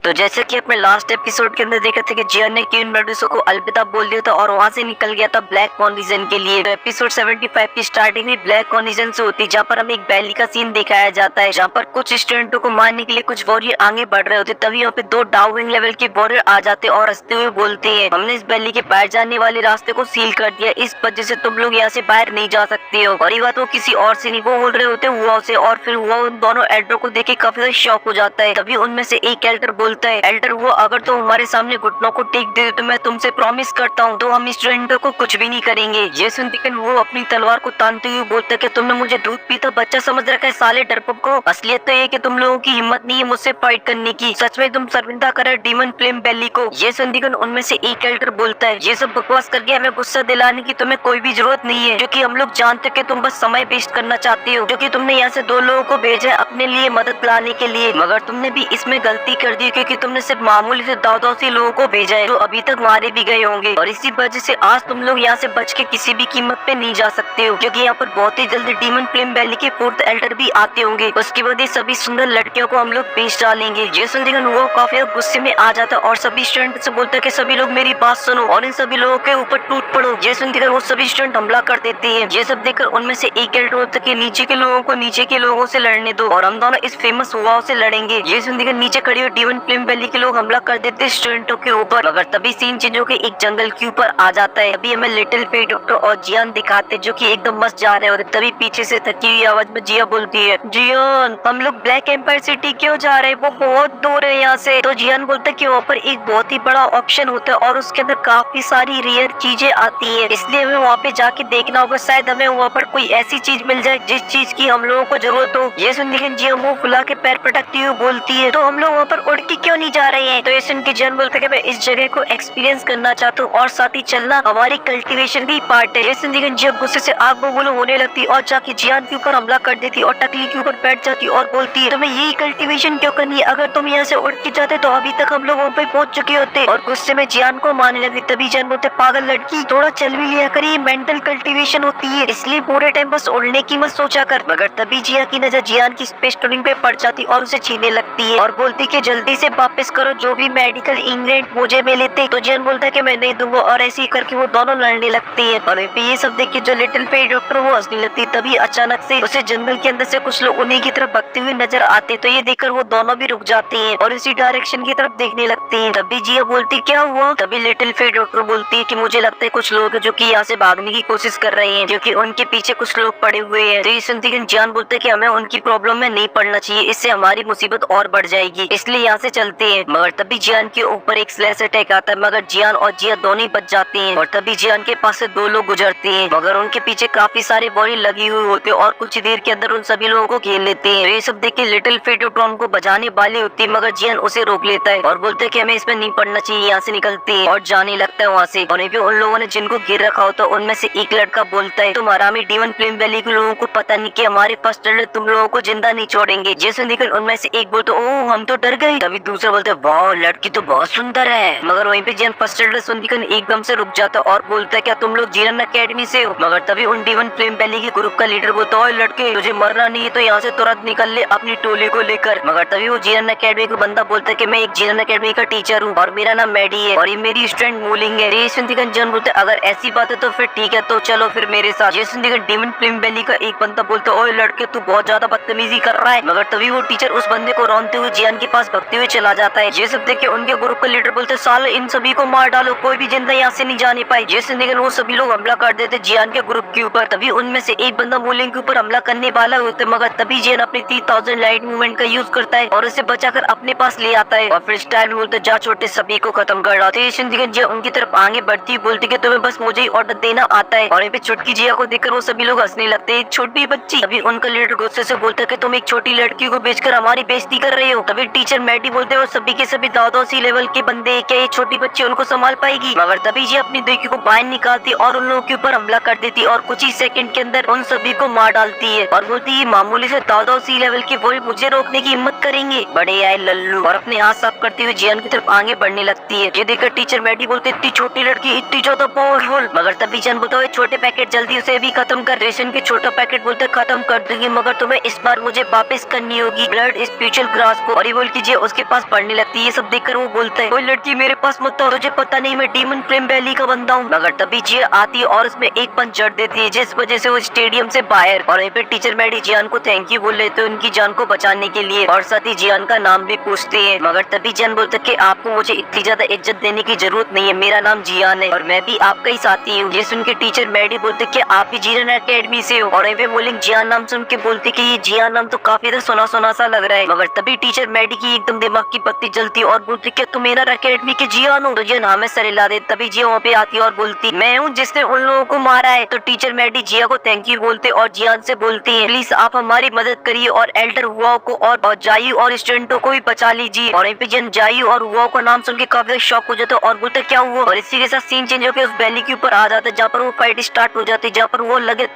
तो जैसे कि अपने लास्ट एपिसोड के अंदर देखा था कि जियान ने क्वीन मेडुसा को अलविदा बोल दिया था और वहां से निकल गया था ब्लैक कॉन रीजन के लिए। तो एपिसोड 75 की स्टार्टिंग भी ब्लैक कॉन रीजन से होती है, जहाँ पर हमें एक बैली का सीन दिखाया जाता है, जहाँ पर कुछ स्टूडेंटों को मारने के लिए कुछ वॉरियर आगे बढ़ रहे होते। तभी यहाँ पे दो डाउविंग लेवल के वॉरियर आ जाते और हंसते हुए बोलते हैं, हमने इस बैली के बाहर जाने वाले रास्ते को सील कर दिया, इस वजह से तुम लोग यहाँ से बाहर नहीं जा सकते हो। और ये बात वो किसी और से नहीं, वो बोल रहे होते हुआ से। और फिर हुआ उन दोनों एल्डर को देख के काफी ज्यादा शॉक हो जाता है। तभी उनमें से एक एल्डर बोलता है, एल्डर हुआ अगर तुम हमारे सामने घुटनों को टेक दे तो मैं तुमसे प्रॉमिस करता हूँ तो हम स्टूडेंटों को कुछ भी नहीं करेंगे। ये सुनते वो अपनी तलवार को तानते हुए बोलता है, तुमने मुझे दूध पीता बच्चा समझ रखा है साले डरपोक को। असलियत तो ये कि तुम लोगों की हिम्मत नहीं है मुझसे फाइट करने की, सच में तुम शर्मिंदा करे डीमन फ्लेम बैली को। ये सुनते उनमें से एक एल्डर बोलता है, ये सब बकवास करके हमें गुस्सा दिलाने की तुम्हें कोई भी जरूरत नहीं है, क्योंकि हम लोग जानते कि तुम बस समय वेस्ट करना चाहते हो, क्योंकि तुमने यहाँ से दो लोगों को भेजा है अपने लिए मदद लाने के लिए, मगर तुमने भी इसमें गलती कर दी क्योंकि तुमने सिर्फ मामूली से दादों से लोगों को भेजा है जो अभी तक मारे भी गए होंगे। और इसी वजह से आज तुम लोग यहाँ से बच के किसी भी कीमत पे नहीं जा सकते हो, क्योंकि यहाँ पर बहुत ही जल्दी डीमन फ्लेम वैली के फोर्थ एल्डर भी आते होंगे। उसके बाद ये सभी सुंदर लड़कियों को हम लोग बेच डालेंगे। ये सुनकर वो काफी गुस्से में आ जाता और सभी स्टूडेंट से बोलता है कि सभी लोग मेरी बात सुनो और इन सभी लोगों के ऊपर टूट पड़ो। ये सुनकर वो सभी स्टूडेंट हमला कर देते हैं। ये सब देखकर उनमें से एक एल्डर होता है कि नीचे के लोगों को नीचे के लोगों से लड़ने दो और हम दोनों इस फेमस हुआ से लड़ेंगे। ये सुनकर नीचे खड़ी हुई डीमन फ्लेम वैली के लोग हमला कर देते स्टूडेंटों के ऊपर, मगर तभी सीन चेंज होकर एक जंगल के ऊपर आ जाता है। अभी हमें लिटिल फेट डॉक्टर और जियान दिखाते जो कि एकदम मस्त जा रहे होते। तभी पीछे से थकी हुई आवाज में जिया बोलती है, जियान हम लोग ब्लैक एम्पायर सिटी क्यों जा रहे हैं, वो बहुत दूर है यहाँ से। तो जियान बोलता है कि वहाँ पर एक बहुत ही बड़ा ऑप्शन होता है और उसके अंदर काफी सारी रेयर चीजें आती है, इसलिए हमें वहाँ पे जाके देखना होगा, शायद हमें वहाँ पर कोई ऐसी चीज मिल जाए जिस चीज की हम लोगों को जरूरत हो। ये सुन लेकिन जिया मुंह फुला के पैर पटकती हुई बोलती है, तो हम लोग वहाँ पर उड़ के क्यों नहीं जा रहे हैं। तो ये सुन के जियान बोलता है कि मैं इस जगह को एक्सपीरियंस करना चाहता हूँ और साथ ही चलना हमारी कल्टीवेशन की पार्ट है। ये सुन लेकिन जिया गुस्से से आग बबूल होने लगती और जाके जियान के ऊपर हमला कर देती और टकली के ऊपर बैठ जाती और बोलती है, तुम्हें यही कल्टीवेशन क्यों करनी है, अगर तुम यहाँ से उड़ के जाते तो अभी तक हम लोग वहाँ पे पहुँच चुके होते। और गुस्से में जियान को मारने लगी। तभी जियान बोलते, पागल लड़की थोड़ा चल भी लिया करिए, मेंटल कल्टीवेशन होती है, इसलिए पूरे टाइम बस उड़ने की मत सोचा कर। मगर तभी जिया की नजर जियान की स्पेस टूरिंग पे पड़ जाती और उसे छीनने लगती है और बोलती कि जल्दी से वापस करो जो भी मेडिकल इंग्रेडिएंट मुझे मिले थे। तो जियान बोलता है कि मैं नहीं दूंगा और ऐसे ही करके वो दोनों लड़ने लगते हैं। और ये सब देख के जो लिटिल फेट डॉक्टर वो हंसने लगती है। तभी अचानक से उसे जंगल के अंदर से कुछ लोग उन्हीं की तरफ भागते हुए नजर आते, तो ये देखकर वो दोनों भी रुक जाते हैं और इसी डायरेक्शन की तरफ देखने लगते हैं। तभी जिया बोलती, क्या हुआ। तभी लिटिल फेट डॉक्टर बोलती है कि मुझे लगता है कुछ लोग जो कि यहाँ से भागने की कोशिश कर रहे हैं, क्योंकि उनके पीछे कुछ लोग पड़े हुए हैं। तो ये सुनते ही जियान बोलते हैं कि हमें उनकी प्रॉब्लम में नहीं पड़ना चाहिए, इससे हमारी मुसीबत और बढ़ जाएगी, इसलिए यहाँ से चलते हैं। मगर तभी जियान के ऊपर एक स्लैश अटैक आता है, मगर जियान और जिया दोनों ही बच जाते हैं। और तभी जियान के पास से दो लोग गुजरते हैं, मगर उनके पीछे काफी सारे बॉडी लगी हुई होते हैं और कुछ देर के अंदर उन सभी लोगों को घेर लेते हैं। ये सब देख के लिटिल फेट डॉक्टर को बजाने वाली होती है, मगर जियान उसे रोक लेता है और बोलते है कि हमें इसमें नहीं पड़ना चाहिए। यहाँ से निकलते हैं और जाने लगता है वहाँ से। और उन लोगों ने जिनको घेर रखा होता है उनमें से एक लड़का बोलता है, तुम हरामी डीमन फ्लेम वैली के लोगों को पता नहीं कि हमारे फर्स्ट एल्डर तुम लोगों को जिंदा नहीं छोड़ेंगे। जैसे देखकर उनमें से एक बोलते, ओह हम तो डर गए। तभी दूसरा बोलते, वाह लड़की तो बहुत सुंदर है। मगर वहीं पे जियान फर्स्ट एल्डर सुनकर एकदम से रुक जाता और बोलता है, क्या तुम लोग जीरन अकेडमी से हो। मगर तभी उन डीमन फ्लेम वैली के ग्रुप का लीडर बोलता, ओए लड़के तुझे मरना नहीं है तो यहाँ से तुरंत निकल ले अपनी टोली को लेकर। मगर तभी वो जीरन अकेडमी का बंदा बोलता है कि मैं एक जीरन अकेडमी का टीचर हूँ और मेरा नाम मैडी है और ये मेरी स्टूडेंट मूलिंग है। ये सुनकर जियान बोलते, अगर ऐसी बात है तो फिर ठीक है, तो चलो फिर मेरे साथ। ये सुनकर डीमन फ्लेम वैली का एक बंदा बोलता, ओए लड़के तू बहुत ज्यादा बदतमीजी कर रहा है। मगर तभी वो टीचर उस बंदे को रौनते हुए जियान के पास भगते हुए चला जाता है। ये सब देख के उनके ग्रुप का लीडर बोलते, साल इन सभी को मार डालो, कोई भी जिंदा यहाँ से नहीं जाने पाए। जैसे देखकर वो सभी लोग हमला कर देते जियान के ग्रुप के ऊपर। तभी उनमें से एक बंदा मूलिंग के ऊपर हमला करने वाला होता है, मगर तभी जियान अपनी 3000 लाइट मूवमेंट का यूज करता है और उसे बचाकर अपने पास ले आता है और फिर स्टाइल में बोलते, जा छोटे सभी को खत्म कर डालते। जिया उनकी तरफ आगे बढ़ती बोलती कि तुम्हें बस मुझे ही ऑर्डर देना आता है। और यहाँ पे छुटकी जिया को देखकर वो सभी लोग हंसने लगते हैं, छोटी बच्ची। तभी उनका लीडर गुस्से से बोलता है कि तुम एक छोटी लड़की को बेचकर हमारी बेइज्जती कर रहे हो। तभी टीचर मैडी बोलते हैं, सभी के सभी दादो सी लेवल के बंदे, क्या ये छोटी बच्ची उनको संभाल पाएगी। मगर तभी जी अपनी देखी को बाहर निकालती और उन लोगों के ऊपर हमला कर देती और कुछ ही सेकंड के अंदर उन सभी को मार डालती है और बोलती है, मामूली से दादो सी लेवल के वो मुझे रोकने की हिम्मत करेंगे, बड़े आए लल्लू। और अपने हाथ साफ करते हुए जियान की तरफ आगे बढ़ने लगती है। ये देखकर टीचर मैडी बोलते, इतनी छोटी लड़की इतनी ज्यादा पावरफुल। मगर तभी जियान बोलता है, छोटे पैकेट जल्दी उसे भी खत्म कर। रेशन के छोटा पैकेट बोलते, खत्म कर देंगे, मगर तुम्हें इस बार मुझे वापस करनी होगी ब्लड स्पिरिचुअल ग्रास को। और ये बोल कीजिए उसके पास पढ़ने लगती है। ये सब देखकर वो बोलता है, कोई लड़की मेरे पास मत आओ, तुझे पता नहीं मैं डीमन फ्लेम वैली का बंदा हूँ। मगर तभी जिया आती है और उसमें एक पंच जड़ देती है, जिस वजह से वो स्टेडियम से बाहर। और वहीं पे टीचर मैडी जियान को थैंक यू बोल लेते हैं उनकी जान को बचाने के लिए, और साथ ही जियान का नाम भी पूछते हैं। मगर तभी जियान बोलता है कि आपको मुझे इतनी ज्यादा इज्जत देने की जरूरत नहीं है, मेरा नाम जियान है और मैं भी आपका ही साथी हूँ। ये सुन के टीचर मैडी बोलते कि आप भी जियान अकेडमी से हो। और वहीं पे बोलिंग जियान नाम सुन के बोलती कि ये जियान नाम तो काफी ज्यादा सुना सुना सा लग रहा है। मगर तभी टीचर मैडी की एकदम दिमाग की बत्ती जलती और बोलती क्या तुम मेरा अकेडमी के जियान हो? तो जियान हमें सर हिला दे। तभी जिया वहाँ पे आती है और बोलती मैं हूँ जिसने उन लोगों को मारा है। तो टीचर मैडी जिया को थैंक यू बोलते और जियान से बोलती है प्लीज आप हमारी मदद करिए और एल्डर हुआ को और जायू और स्टूडेंटों को भी बचा लीजिए। और वहीं पे जियान जायू और हुआ का नाम सुन के काफी शॉक हो जाता है और बोलते क्या हुआ। और इसी के साथ सीन चेंज होकर उस वैली के ऊपर आ जाता है जहाँ पर वो फाइट स्टार्ट हो जाती है, जहाँ पर वो लगे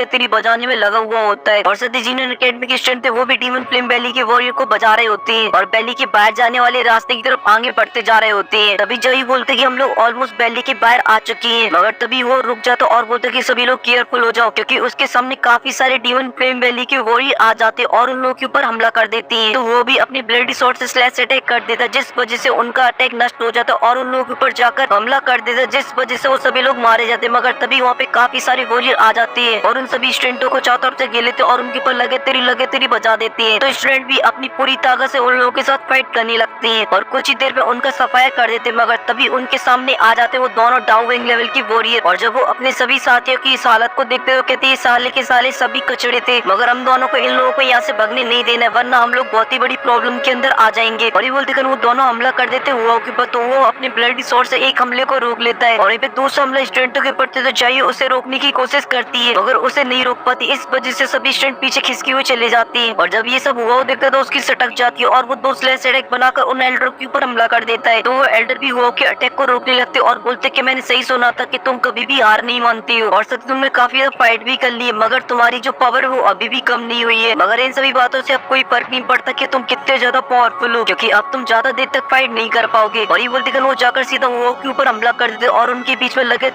तेरी बजाने में लगा हुआ होता है। और साथ ही जिन्हें अकेडमी के स्टूडेंट थे वो भी डीमन फ्लेम वैली के वॉरियर को बजा रहे होते हैं और वैली के बाहर जाने वाले रास्ते की तरफ आगे बढ़ते जा रहे होते हैं। तभी जायू बोलते कि हम लोग ऑलमोस्ट वैली के बाहर आ चुके हैं। मगर तभी वो रुक जाता और बोलते कि सभी लोग केयरफुल हो जाओ, क्योंकि उसके सामने काफी सारे डीमन फ्लेम वैली के वॉरियर आ जाते और उन लोगों के ऊपर हमला कर देती हैं। तो वो भी अपनी ब्लेडी स्वॉर्ड से स्लैश अटैक कर देता, जिस वजह से उनका अटैक नष्ट हो जाता और उन लोगों के ऊपर जाकर हमला कर देता, जिस वजह से वो सभी लोग मारे जाते। मगर तभी वहाँ पे काफी सारे वॉरियर आ जाते हैं और उन सभी स्टूडेंटों को चारों तरफ से घेर लेते और उनके ऊपर लगे तेरी बजा देती है। तो स्टूडेंट भी अपनी पूरी ताकत से उन लोगों के साथ फाइट करने लगते हैं और कुछ ही देर में उनका सफाया कर देते। मगर तभी उनके सामने आ जाते वो दोनों डाउ विंग लेवल की वॉरियर, और जब वो अपने सभी साथियों की इस हालत को देखते हुए कहते हैं साले के साले सभी कचड़े थे, मगर हम दोनों को इन लोगों को यहाँ से भगने नहीं देना, वरना हम लोग बहुत ही बड़ी प्रॉब्लम के अंदर आ जाएंगे। और ये बोलते वो दोनों हमला कर देते हुआ के ऊपर, तो वो अपने ब्लडी स्वॉर्ड से एक हमले को रोक लेता है और वहीं पे दूसरा हमला स्टूडेंटों के ऊपर तो चाहिए उसे रोकने की कोशिश करती है, मगर उसे नहीं रोक पाती। इस वजह से सभी स्टूडेंट पीछे खिसकी हुए चले जाते हैं और जब ये सब हुआ देखता है तो उसकी सटक जाती है और वो दो स्लैश अटैक बनाकर उन एल्डर के ऊपर हमला कर देता है। तो वो एल्डर भी हुआ के अटैक को रोकने लगते और बोलते कि मैंने सही सुना था कि तुम कभी भी हार नहीं मानती हो और सच तुमने काफी ज्यादा फाइट भी कर ली है, मगर तुम्हारी जो पावर है वो अभी भी कम नहीं हुई है। मगर इन सभी बातों से अब कोई फर्क नहीं पड़ता कि तुम कितने ज्यादा पावरफुल हो, क्योंकि अब तुम ज्यादा देर तक फाइट नहीं कर पाओगे। और ये बोलते वो जाकर सीधा वो के ऊपर हमला कर देते और उनके बीच में लगे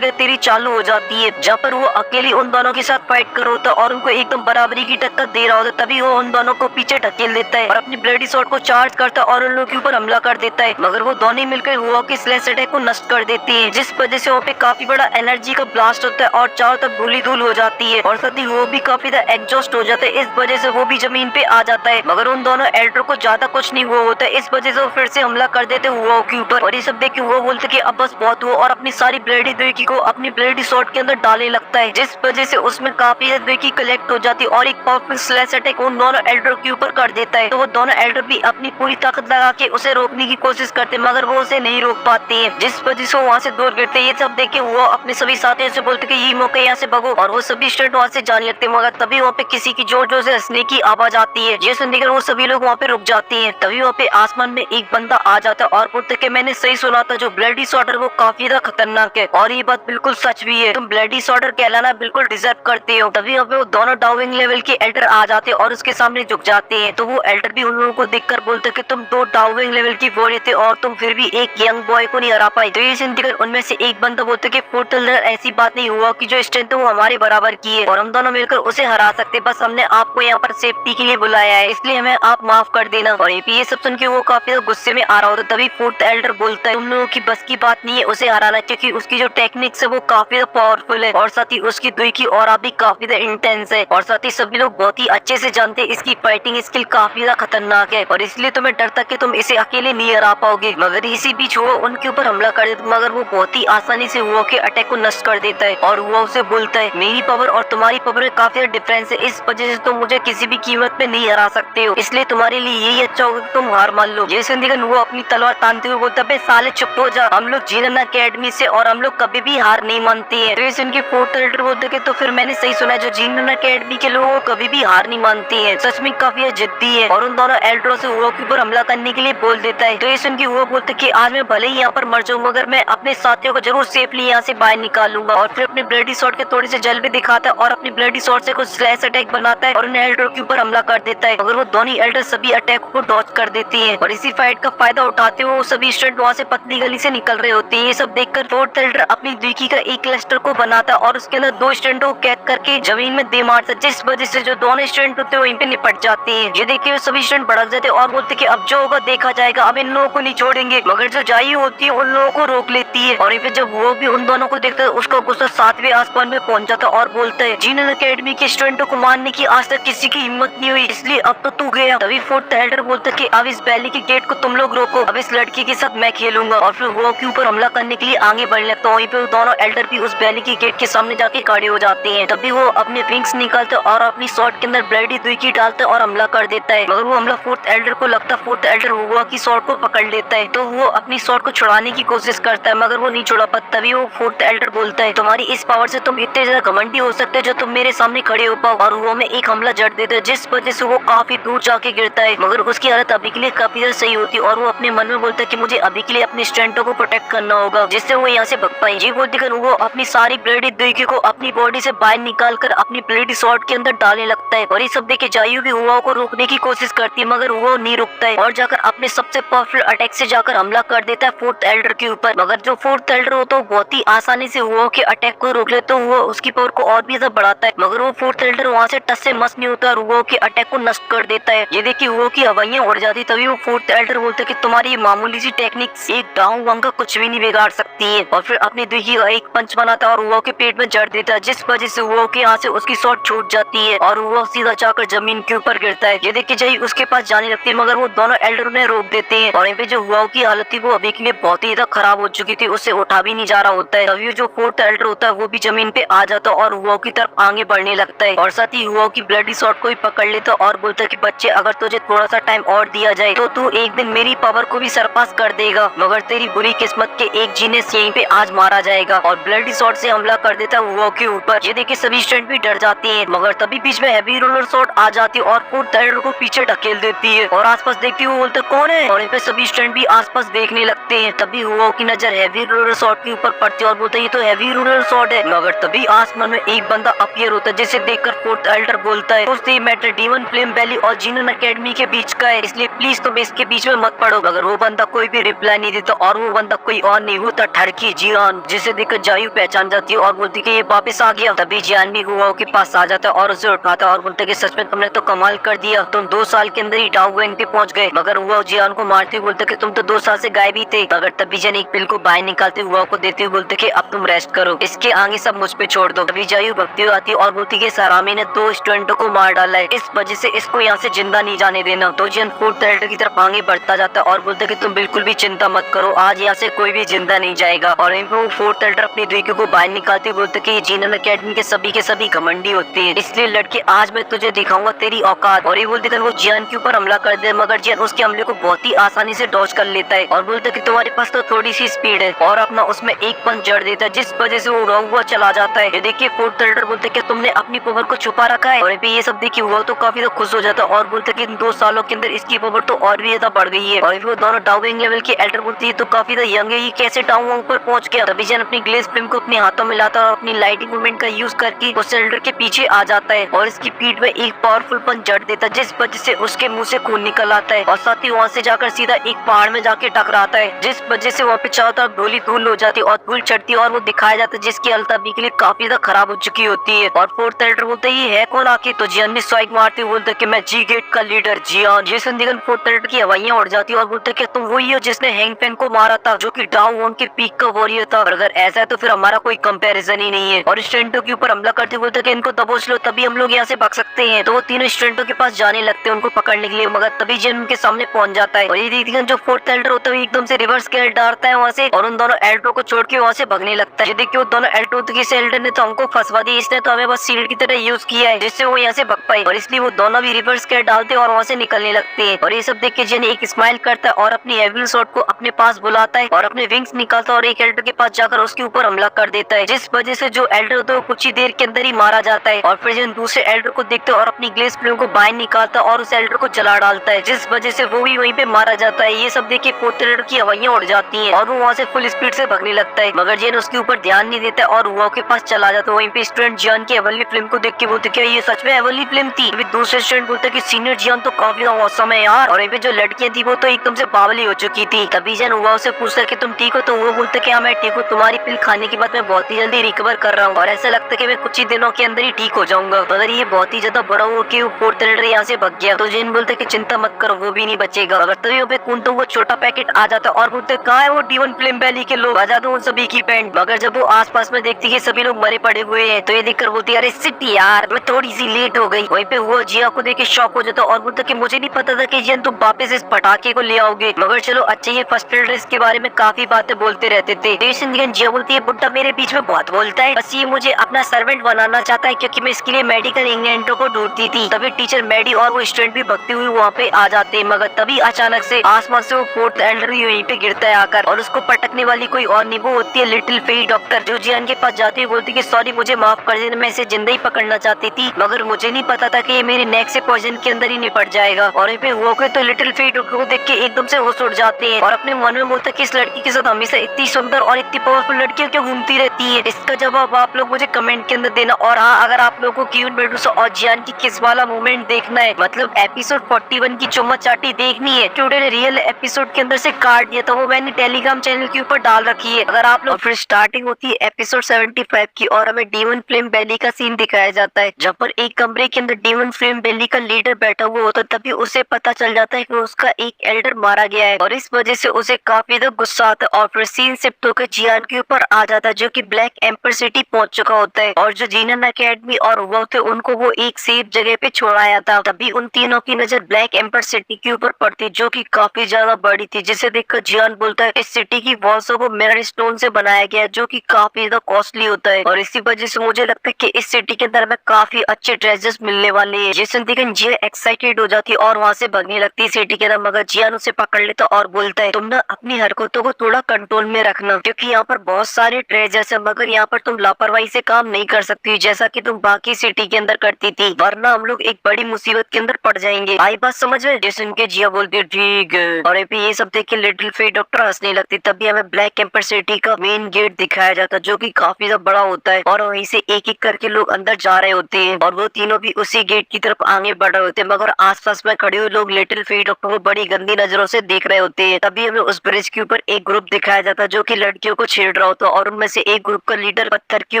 तेरी चालू हो जाती है, जहाँ पर वो अकेली उन दोनों के साथ फाइट कर होता और उनको एकदम बराबरी की टक्कर दे रहा होता। तभी वो उन दोनों को पीछे ढकेल देता है और अपनी ब्लेडी स्वॉर्ड को चार्ज करता और उन लोगों के ऊपर हमला कर देता है, मगर वो दोनों मिलकर हुआ के स्लैश अटैक को नष्ट कर देती है, जिस वजह से वहाँ पे काफी बड़ा एनर्जी का ब्लास्ट होता है और चारों तरफ धूली धूल हो जाती है और साथ ही वो भी काफी ज्यादा एग्जॉस्ट हो जाता है। इस वजह से वो भी जमीन पे आ जाता है, मगर उन दोनों एल्डर को ज्यादा कुछ नहीं हुआ होता है। इस वजह से वो फिर से हमला कर देते हुआ के ऊपर और ये सब देख के वो बोलते कि अब बस बहुत हुआ और अपनी सारी ब्लेडी द्विकी को अपनी ब्लेडी स्वॉर्ड के अंदर डालने लगता है, जिस वजह से उसमें काफी ज्यादा द्विकी कलेक्ट हो जाती है और एक पावरफुल स्लैश अटैक उन दोनों एल्डर के ऊपर कर देता है। तो वो दोनों एल्डर भी अपनी पूरी ताकत लगा के उसे रोकने की कोशिश करते, मगर वो उसे नहीं रोक पाते हैं, जिस वजह से वो वहाँ से दूर गिरते। ये सब देख के वो अपने सभी साथियों से बोलते कि ये मौका यहाँ से भगो और वो सभी स्टूडेंट वहाँ से जाने लगते, मगर तभी वहाँ पे किसी की जोर जोर से हंसने की आवाज आती है। ये सुनकर वो सभी लोग वहाँ पे रुक जाते हैं। तभी वहाँ पे आसमान में एक बंदा आ जाता है और बोलते कि मैंने सही सुना था, जो ब्लडी स्वॉर्डर वो काफी ज्यादा खतरनाक है और ये बात बिल्कुल सच भी है, तुम ब्लडी स्वॉर्डर कहलाना बिल्कुल डिजर्व करते हो। तभी वहाँ पे वो दोनों डाउविंग लेवल के एल्डर आ जाते हैं और उसके सामने झुक जाते हैं। तो वो एल्डर भी उन लोगों को देखकर बोलते कि तुम दो डाउविंग लेवल की वॉरियर थे और तुम फिर भी एक यंग बॉय को नहीं हरा पाए। तो ये सुनकर उनमें से एक बंदा बोलते कि फुटलर ऐसी बात नहीं हुआ कि जो स्ट्रेंथ है वो हमारे बराबर की है और हम दोनों मिलकर उसे हरा सकते, बस हमने आपको यहाँ पर सेफ्टी के लिए बुलाया है, इसलिए हमें आप माफ कर देना। और ये सब सुन के वो काफी गुस्से में आ रहा होता। तभी फोर्थ एल्डर बोलता है तुम लोगों की बस की बात नहीं है उसे हराना, क्योंकि उसकी जो टेक्निक्स है वो काफी पावरफुल है और साथ ही उसकी दुई की और भी काफी इंटेंस है और साथ ही सभी लोग बहुत ही अच्छे से जानते हैं इसकी फाइटिंग स्किल काफी ज्यादा खतरनाक है और इसलिए तुम्हें डर था कि तुम इसे अकेले नहीं हरा पाओगे। मगर इसी बीच वो उनके ऊपर हमला कर देता, मगर वो बहुत ही आसानी से हुआ के अटैक को नष्ट कर देता है और हुआ उसे बोलता है मेरी पावर और तुम्हारी पावर में काफी डिफरेंस है, इस वजह से तुम मुझे किसी भी कीमत पे नहीं हरा सकते हो, इसलिए तुम्हारे लिए यही अच्छा होगा कि तुम हार मान लो। जैसे वो अपनी तलवार तानते हुए बोलता है साले चुप हो जा, हम लोग जीनन अकेडमी से और हम लोग कभी भी हार नहीं मानते हैं। तो इस उनके फोर्थ एल्डर बोलते कि तो फिर मैंने सही सुना, जो जीनन अकेडमी के लोग कभी भी हार नहीं मानते हैं, सच में काफी जिद्दी है और उन दोनों एल्डरों से हुआ के ऊपर हमला करने के लिए बोल देता है। तो इस उनकी हुआ बोलते कि आज मैं भले ही यहाँ पर मर जाऊँ मगर मैं अपने साथियों को जरूर सेफली यहाँ से बाहर निकालूंगा और फिर अपने ब्लडी स्वॉर्ड के थोड़े से जल भी दिखाता है और अपनी ब्लडी स्वॉर्ड से कुछ स्लैश अटैक बनाता है और उन एल्डरों के ऊपर हमला कर देता है, मगर वो दोनों एल्डर सभी अटैक को डॉज कर देती है और इसी फाइट का फायदा उठाते हुए वो सभी स्टूडेंट वहाँ से पतली गली से निकल रहे होते हैं। ये सब देखकर फोर्थ एल्डर अपनी द्विकी का एक क्लस्टर को बनाता है और उसके अंदर दो स्टूडेंटों को कैद करके जमीन में दे मारता है, जिस वजह से जो दोनों स्टूडेंट होते हैं वहीं पे निपट जाते हैं। ये देख के सभी स्टूडेंट भड़क जाते हैं और बोलते कि अब जो होगा देखा जाएगा, अब इन लोगों को नहीं छोड़ेंगे। मगर जो जाई होती है उन लोगों को रोक लेती है और ये जब वो भी उन दोनों को देखता है उसका गुस्सा 7वें आसमान में पहुंच जाता है और बोलता है जीनन एकेडमी के स्टूडेंटों को मारने की आज तक किसी की हिम्मत नहीं हुई, इसलिए अब तो तू गया। तभी फोर्थ एल्डर बोलता है कि अब इस वैली के गेट को तुम लोग रोको, अब इस लड़की के साथ मैं खेलूंगा। और फिर वो के ऊपर हमला करने के लिए आगे बढ़ने लगता है। वहीं पे दोनों एल्डर भी उस वैली के गेट के सामने जाके खड़े हो जाते हैं। तभी वो अपने विंग्स निकालते और अपनी शॉर्ट के अंदर ब्लेडी दुई डालते और हमला कर देता है। मगर वो हमला फोर्थ एल्डर को लगता है फोर्थ एल्डर हुआ की शॉर्ट को पकड़ लेता है, तो वो अपनी शॉर्ट को छुड़ाने की कोशिश करता है मगर वो नहीं छुड़ा पाता। तभी वो फोर्थ एल्डर बोलता है तुम्हारी इस पावर से तुम इतने ज्यादा घमंडी हो सकते हो जो तुम मेरे सामने खड़े हो पाओ। और वो में एक हमला जड़ देता है जिस वजह से वो काफी दूर जाके गिरता है। मगर उसकी हालत अभी के लिए काफी ज्यादा सही होती है और वो अपने मन में बोलता है कि मुझे अभी के लिए अपने स्टूडेंटों को प्रोटेक्ट करना होगा जिससे वो यहाँ से भग पाए। जी बोलते कर वो अपनी सारी ब्लेडी दुई को अपनी बॉडी से बाहर निकाल कर अपनी ब्लेडी शॉर्ट के अंदर डालने लगता है। और ये सब देख के जायू भी हुआ को रोकने की कोशिश करती है मगर वो नहीं रुकता है और जाकर अपने सबसे पावरफुल अटैक से जाकर हमला कर देता है फोर्थ एल्डर के ऊपर। मगर जो फोर्थ एल्डर होता है बहुत ही आसानी से हुआ के अटैक को रोक लेता है, वो उसकी पावर को और भी ज्यादा बढ़ाता है। मगर वो फोर्थ एल्डर वहाँ से टस से मस नहीं होता और हुआ के अटैक को नष्ट कर देता है। ये देखिए हुआ की हवाइयां उड़ जाती। तभी वो फोर्थ एल्डर बोलता है कि तुम्हारी ये मामूली सी टेक्निक एक डाउ वांग का कुछ भी नहीं बिगाड़ सकती है। और फिर अपनी दुई का एक पंच बनाता है और हुआ के पेट में जड़ देता है जिस वजह से हुआ के यहाँ से उसकी शॉट छूट जाती है और वो सीधा जाकर जमीन के ऊपर गिरता है। ये देख के जई उसके पास जाने लगती है मगर वो दोनों एल्डर उन्हें रोक देते हैं। और यहाँ पे जो हुआ की हालत थी वो अभी के लिए बहुत ही ज्यादा खराब हो चुकी थी, उससे उठा भी नहीं जा रहा होता है। तभी जो फोर्थ एल्डर होता है वो भी जमीन पे आ जाता है और हुआ की तरफ आगे बढ़ने लगता है और साथ ही हुआ की ब्लडी शॉट को भी पकड़ लेता है और बोलता है कि बच्चे अगर तुझे थोड़ा सा टाइम और दिया जाए तो तू एक दिन मेरी पावर को भी सरपास कर देगा, मगर तेरी बुरी किस्मत के एक जीनियस यहीं पे आज मारा जाएगा। और ब्लडी शॉट से हमला कर देता है हुआ के ऊपर। ये देख के सभी स्टूडेंट भी डर जाते हैं मगर तभी बीच में हैवी रोलर शॉट आ जाती है और फोर्थ एल्डर को पीछे ढकेल देती है और आसपास देखती है वो बोलते कौन है और इन पे सभी स्टूडेंट भी आसपास देखने लगते हैं। तभी हुआ की नजर हैवी रोलर शॉट के ऊपर पड़ती है और बोलते ये तो हैवी रोलर शॉट है। मगर तभी आसमान में एक बंदा अपीयर होता है जिसे देखकर फोर्थ एल्डर बोलता है दोस्ती मैटर डीवन फ्लेम वैली और जीनन एकेडमी के बीच का है, इसलिए प्लीज तुम इसके बीच में मत पड़ो। मगर वो बंदा कोई भी रिप्लाई नहीं देता और वो बंदा कोई और नहीं होता ठरकी जियान, जिसे देखकर जायू पहचान जाती है और बोलती कि ये वापस आ गया। तभी जियान भी हुआ के पास आ जाता है और उसे उठाता है और बोलते कि सच में तुमने तो कमाल कर दिया, तुम 2 साल के अंदर ही डाउन पे पहुंच गए। मगर हुआ जियान को मारते बोलते कि तुम तो 2 साल से गायब ही थे। मगर तभी जियान एक पिल को बाहर निकालते हुआ को देते हुए बोलते कि अब तुम रेस्ट करो, इसके आगे सब मुझ पे छोड़ दो। तभी जायू भक्ति आती है और बोलती कि सरामी ने 2 स्टूडेंटों को मार डाला है, इस वजह से इसको यहाँ से जिंदा नहीं जाने देना। तो जियान फोर्थ एल्डर की तरफ आगे बढ़ता जाता है और बोलते कि तुम बिल्कुल भी चिंता मत करो, आज यहाँ से कोई भी जिंदा नहीं जाएगा। और इन पे वो फोर्थ एल्डर अपनी द्वीप को बाहर निकालते बोलते कि जीनन एकेडमी के सभी घमंडी होते हैं, इसलिए लड़के आज मैं तुझे दिखाऊंगा तेरी औकात। और ये बोलते कि वो जियान के ऊपर हमला कर दे मगर जियान उसके हमले को बहुत ही आसानी से डॉज कर लेता है और बोलते कि तुम्हारे पास तो थोड़ी सी स्पीड है और अपना उसमें एक पंच जड़ देता है जिस वजह से वो उड़ा हुआ चला जाता है। ये देखिए फोर्थ एल्डर बोलते कि तुमने अपनी पावर को छुपा रखा है। और ये सब देखिए हुआ तो काफी तो खुश हो जाता है और बोलते कि इन 2 सालों के अंदर इसकी पावर तो और भी ज्यादा बढ़ गई है। और वो दोनों डाउइंग लेवल के एल्डर बोलती है तो काफी ज्यादा यंग है, ये कैसे डाउन पर पहुंच गया। तभी जियान अपनी ग्लेस फ्लेम को अपने हाथों में लाता है और अपनी लाइटिंग मूवमेंट का यूज करके उस एल्डर के पीछे आ जाता है और इसकी पीठ में एक पावरफुल पंच जड़ देता है जिस वजह से उसके मुंह से खून निकल आता है और साथ ही वहाँ से जाकर सीधा एक पहाड़ में जाके टकराता है जिस वजह से वहाँ पे चारों तरफ धूली धूल हो जाती है और धूल चढ़ती है और वो दिखाया जाता है जिसकी हालत अभी के लिए काफी ज्यादा खराब हो चुकी होती है। और फोर्थ एल्डर बोलते ये है कौन आके, तो जियान ने स्वाइग मारते हुए बोलते कि मैं जी गेट का लीडर जियान। ये सुनकर फोर्थ एल्डर की हवाइयां उड़ जाती है और बोलते कि तुम वही हो जिसने हैंगपेन को मारा था जो कि डाउ वांग के पीक का वॉरियर था, और अगर ऐसा है तो फिर हमारा कोई कंपैरिजन ही नहीं है। और स्टूडेंटों के ऊपर हमला करते बोलते कि इनको दबोच लो तभी हम लोग यहाँ से भाग सकते हैं। तो वो तीनों स्टूडेंटों के पास जाने लगते हैं उनको पकड़ने के लिए मगर तभी जियान उनके सामने पहुंच जाता है और ये देखते जो फोर्थ एल्डर होता है एकदम से रिवर्स गेयर डालता है वहाँ से और उन दोनों एल्डरो को छोड़ के वहाँ से भगने लगता है। ये देखिए वो दोनों एल्डरो एल्डर ने तो हमको फंसवा दी, इसने तो हमें बस सील्ड की तरह यूज किया है जिससे वो यहाँ से भग पाए और इसलिए वो दोनों भी रिवर्स गेयर डालते हैं और वहाँ से निकलने लगते हैं। और ये सब देख के जियान एक स्माइल करता है और अपनी हेवी शॉट को अपने पास बुलाता है और अपने विंग्स निकालता है और एक एल्डर के पास जाकर उसके ऊपर हमला कर देता है जिस वजह से जो एल्डर होता है वो कुछ ही देर के अंदर ही मारा जाता है। और फिर जिन दूसरे एल्डर को देखते और अपनी ग्लेस फ्लेम को बाहर निकालता और उस एल्डर को जला डालता है जिस वजह से वो भी वहीं पे मारा जाता है। ये सब देख के फोर्थ एल्डर की हवाइयां उड़ जाती हैं और वो वहाँ से फुल स्पीड से भगने लगता है मगर जियान उसके ऊपर ध्यान नहीं देता और हुआ के पास चला जाता है। वहीं पे स्टूडेंट जियान की एवरली फिल्म को देख के बोलते क्या ये सच में एवरली फिल्म थी। दूसरे स्टूडेंट बोलते कि सीनियर जियान तो काफी औसम है यार। और वहीं पे जो लड़कियां थी वो तो एकदम से बावली हो चुकी थी। तभी जियान हुआ से पूछता कि तुम ठीक हो, तो वो बोलते कि हाँ मैं ठीक हूँ, तुम्हारी पिल खाने के बाद मैं बहुत ही जल्दी रिकवर कर रहा हूँ और ऐसा लगता है कि मैं कुछ ही दिनों के अंदर ही ठीक हो जाऊंगा। मगर ये बहुत ही ज्यादा बड़ा हो कि फोर्थ एल्डर यहाँ से भग गया। तो जिन बोलते कि चिंता मत कर वो भी नहीं बचेगा। अगर तभी पे कुंतो वो छोटा पैकेट आ जाता और बोलते कहाँ है वो डीवन फ्लेम वैली के लोग, बजा दो उन सभी की पैंट। मगर जब वो आसपास में देखती है सभी लोग मरे पड़े हुए हैं तो ये देखकर बोलती है अरे सिट यार, मैं थोड़ी सी लेट हो गई। वहीं पे वो जिया को देख के शॉक हो जाता और बोलता कि मुझे नहीं पता था कि जियन तुम वापस इस पटाखे को ले आओगे। मगर चलो अच्छा ये फर्स्ट एड इसके बारे में काफी बातें बोलते रहते थे। जिया बोलती है बुड्ढा मेरे बीच में बहुत बोलता है, बस ये मुझे अपना सर्वेंट बनाना चाहता है क्योंकि मैं इसके लिए मेडिकल इंग्रेडिएंटों को ढूंढती थी। तभी टीचर मैडी और वो स्टूडेंट भी भगती हुई वहाँ पे आ जाते हैं। मगर तभी अचानक से आसमान से वो फोर्थ एल्डर यहीं पे गिरता है आकर और उसको पटकने वाली कोई और नहीं, वो होती है लिटिल फेई डॉक्टर, जो जियान के पास जाती है बोलती है सॉरी मुझे माफ कर देना, मैं इसे जिंदा ही पकड़ना चाहती थी मगर मुझे नहीं पता था कि ये मेरे नेक से पॉइजन के अंदर ही निपट जाएगा। और ये पे हुआ के तो लिटिल फेई डॉक्टर को देख के एकदम से होश उड़ जाते हैं और अपने मन में बोलता है कि इस लड़की के साथ हमेशा इतनी सुंदर और इतनी पावरफुल लड़कियां क्यों घूमती रहती है। इसका जवाब आप लोग मुझे कमेंट के अंदर देना। और हाँ, अगर आप लोगों को क्यून मेडुसा और जियान की किस वाला मूवमेंट देखना है, मतलब एपिसोड 41 की चुम्मा चाटी देखनी है, टुडे ने रियल एपिसोड के अंदर से काट दिया था, वो मैंने टेलीग्राम चैनल के ऊपर डाल रखी है अगर आप लोग। फिर स्टार्टिंग होती है एपिसोड 75 की और हमें डीमन फ्लेम वैली का सीन दिखाया जाता है जहाँ पर एक कमरे के अंदर डीमन फ्लेम वैली का लीडर बैठा हुआ होता है। तभी उसे पता चल जाता है कि उसका एक एल्डर मारा गया है और इस वजह से उसे काफी ज्यादा गुस्सा आता है और फिर सीन शिफ्ट होकर जियान के ऊपर आ जाता है जो कि ब्लैक एम्पर सिटी पहुंच चुका होता है और जो जीनन अकेडमी और वो थे उनको वो एक सेफ जगह पे छोड़ाया था। तभी उन तीनों की नजर ब्लैक एम्पर सिटी के ऊपर पड़ती जो कि काफी ज्यादा बड़ी थी, जिसे देखकर जियान बोलता है इस सिटी की वॉल्स को मिरर स्टोन से बनाया गया है जो कि काफी ज्यादा कॉस्टली होता है और इसी वजह से मुझे लगता है कि इस सिटी के अंदर में काफी अच्छे ट्रेजर्स मिलने वाले हैं। जिसे देखकर जिया एक्साइटेड हो जाती है और वहाँ से भागने लगती है सिटी के अंदर, मगर जियान उसे पकड़ लेता और बोलता है तुम ना अपनी हरकतों को थोड़ा कंट्रोल में रखना क्योंकि यहाँ पर बहुत सारे ट्रेजर्स है मगर यहाँ पर तुम लापरवाही से काम नहीं कर सकती जैसा कि तुम बाकी सिटी के अंदर करती थी, वरना हम लोग एक बड़ी मुसीबत के अंदर पड़ जाएंगे। आई बात समझ में? जैसे उनके जिया बोलती है ठीक है। और ये सब देख के लिटिल फेई डॉक्टर हंसने लगती। तभी हमें ब्लैक एम्पर सिटी का मेन गेट दिखाया जाता जो कि काफी ज्यादा बड़ा होता है और वहीं से एक एक करके लोग अंदर जा रहे होते हैं और वो तीनों भी उसी गेट की तरफ आगे बढ़ रहे होते हैं मगर आसपास में खड़े हुए लोग लिटिल फेई डॉक्टर को बड़ी गंदी नजरों से देख रहे होते हैं। तभी हमें उस ब्रिज के ऊपर एक ग्रुप दिखाया जाता जो कि लड़कियों को छेड़ रहा होता और उनमें से एक ग्रुप का लीडर पत्थर के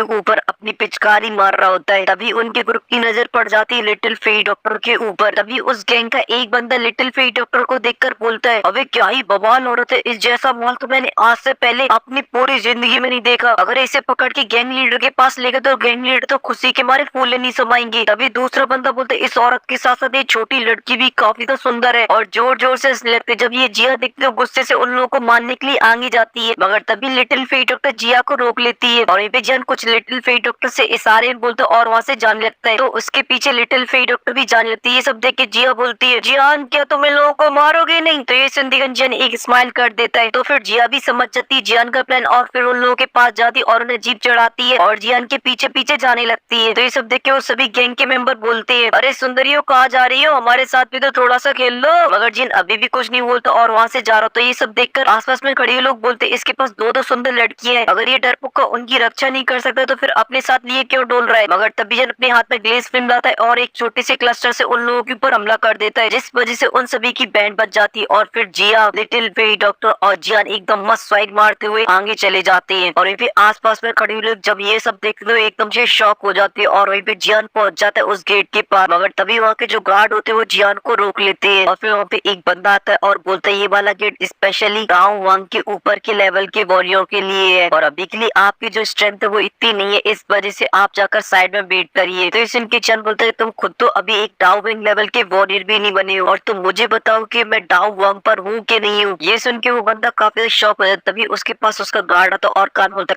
ऊपर अपनी पिचकारी मार रहा होता है। तभी उनके ग्रुप की नजर पड़ जाती है लिटिल फेई डॉक्टर के ऊपर। तभी उस गैंग का एक बंदा लिटिल फेई डॉक्टर को देखकर बोलता है अबे क्या ही बवाल औरत है, इस जैसा माल तो मैंने आज से पहले अपनी पूरी जिंदगी में नहीं देखा, अगर इसे पकड़ के गैंग लीडर के पास ले गए तो गैंग लीडर तो खुशी के मारे फूले नहीं समाएंगे। तभी दूसरा बंदा बोलता है इस औरत के साथ साथ ये छोटी लड़की भी काफी तो सुंदर है और जोर जोर से हंसने लगते। जब ये जिया देखते तो गुस्से से उन लोगों को मारने के लिए आगे जाती है मगर तभी लिटिल फेई डॉक्टर जिया को रोक लेती है और पे जान कुछ लिटिल फेई डॉक्टर से इशारे बोलते और वहाँ से जाने लगता है तो उसके पीछे लिटिल फेई डॉक्टर भी जाने लगती है। ये सब देख के जिया बोलती है जियान क्या तुम इन लोगों को मारोगे नहीं? तो ये सुनकर जियान एक स्माइल कर देता है तो फिर जिया भी समझ जाती है जियान का प्लान और फिर उन लोगों के पास जाती और उन्हें जीप चढ़ाती है और जियान के पीछे पीछे जाने लगती है। तो ये सब देख के वो सभी गैंग के मेंबर बोलते हैं अरे सुंदरियों कहाँ जा रही हो, हमारे साथ भी तो थोड़ा सा खेल लो। मगर जिन अभी भी कुछ नहीं बोलता और वहाँ से जा रहा। तो ये सब देखकर आसपास में खड़े लोग बोलते इसके पास दो दो सुंदर लड़कियां हैं, अगर ये डरपोक उनकी रक्षा नहीं कर सकता तो फिर अपने साथ लिए क्यों डोल रहा है। मगर तभी जन अपने हाथ में ग्लेस फिल्म लाता है और एक छोटे से क्लस्टर से उन लोगों के ऊपर हमला कर देता है जिस वजह से उन सभी की बैंड बच जाती है और फिर जिया लिटिल फेई डॉक्टर और जियान एकदम मस्त स्वाइग मारते हुए आगे चले जाते हैं। और वहीं पे आसपास में खड़े लोग जब ये सब देखते हैं एकदम से शॉक हो जाते हैं और वहीं पे जियान पहुंच जाता है उस गेट के पास। मगर तभी वहाँ के जो गार्ड होते हैं वो जियान को रोक लेते हैं और फिर वहाँ पे एक बंदा आता है और बोलता है ये वाला गेट स्पेशली गाँव वांग के ऊपर के लेवल के वॉरियर के लिए है और अभी के लिए आपकी जो स्ट्रेंथ है वो इतनी नहीं है, इस वजह से आप जाकर साइड में वेट करिए। तो इस इनके चंद बोलता है तुम खुद तो अभी एक डाउ विंग लेवल के वॉरियर भी नहीं बने हो और तुम मुझे बताओ कि मैं डाउ वांग पर हूँ कि नहीं हूँ। ये सुन के वो बंदा काफी शॉक हो जाता। तभी उसके पास उसका गार्ड आता और कान बोलता